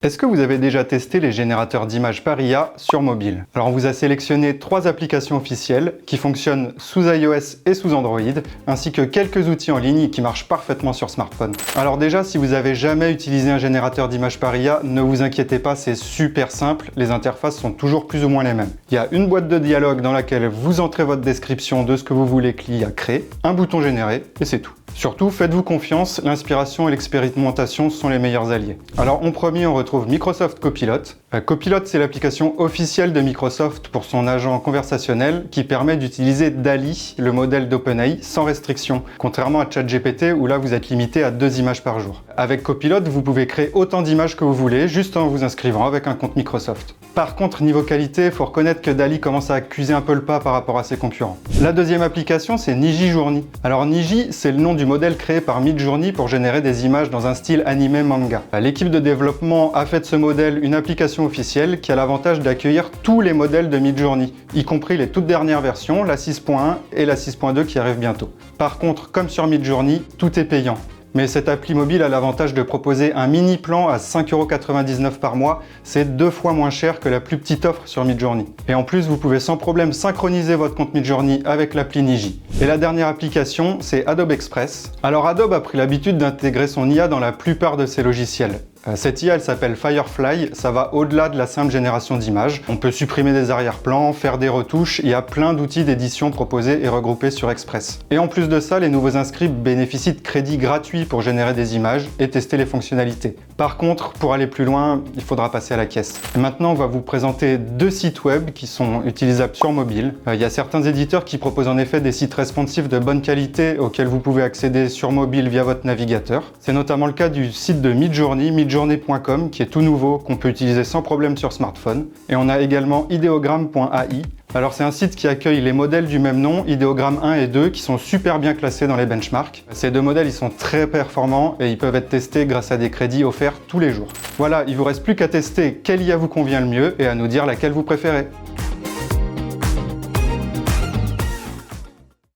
Est-ce que vous avez déjà testé les générateurs d'images par IA sur mobile? Alors on vous a sélectionné 3 applications officielles qui fonctionnent sous iOS et sous Android, ainsi que quelques outils en ligne qui marchent parfaitement sur smartphone. Alors déjà, si vous n'avez jamais utilisé un générateur d'images par IA, ne vous inquiétez pas, c'est super simple, les interfaces sont toujours plus ou moins les mêmes. Il y a une boîte de dialogue dans laquelle vous entrez votre description de ce que vous voulez que l'IA crée, un bouton générer, et c'est tout. Surtout, faites-vous confiance, l'inspiration et l'expérimentation sont les meilleurs alliés. Alors en premier, on retrouve Microsoft Copilot. Copilot, c'est l'application officielle de Microsoft pour son agent conversationnel qui permet d'utiliser DALL-E, le modèle d'OpenAI, sans restriction, contrairement à ChatGPT où là vous êtes limité à 2 images par jour. Avec Copilot, vous pouvez créer autant d'images que vous voulez, juste en vous inscrivant avec un compte Microsoft. Par contre, niveau qualité, il faut reconnaître que DALL-E commence à accuser un peu le pas par rapport à ses concurrents. La deuxième application, c'est Niji Journey. Alors Niji, c'est le nom du modèle créé par Midjourney pour générer des images dans un style animé manga. L'équipe de développement a fait de ce modèle une application officielle qui a l'avantage d'accueillir tous les modèles de Midjourney, y compris les toutes dernières versions, la 6.1 et la 6.2 qui arrivent bientôt. Par contre, comme sur Midjourney, tout est payant. Mais cette appli mobile a l'avantage de proposer un mini plan à 5,99 € par mois, c'est 2 fois moins cher que la plus petite offre sur Midjourney. Et en plus, vous pouvez sans problème synchroniser votre compte Midjourney avec l'appli Niji. Et la dernière application, c'est Adobe Express. Alors Adobe a pris l'habitude d'intégrer son IA dans la plupart de ses logiciels. Cette IA, elle s'appelle Firefly, ça va au-delà de la simple génération d'images. On peut supprimer des arrière-plans, faire des retouches, il y a plein d'outils d'édition proposés et regroupés sur Express. Et en plus de ça, les nouveaux inscrits bénéficient de crédits gratuits pour générer des images et tester les fonctionnalités. Par contre, pour aller plus loin, il faudra passer à la caisse. Et maintenant, on va vous présenter 2 sites web qui sont utilisables sur mobile. Il y a certains éditeurs qui proposent en effet des sites responsifs de bonne qualité auxquels vous pouvez accéder sur mobile via votre navigateur. C'est notamment le cas du site de Midjourney, midjourney.com, qui est tout nouveau, qu'on peut utiliser sans problème sur smartphone. Et on a également ideogram.ai. Alors c'est un site qui accueille les modèles du même nom, Ideogram 1 et 2, qui sont super bien classés dans les benchmarks. Ces 2 modèles, ils sont très performants et ils peuvent être testés grâce à des crédits offerts tous les jours. Voilà, il vous reste plus qu'à tester quelle IA vous convient le mieux et à nous dire laquelle vous préférez.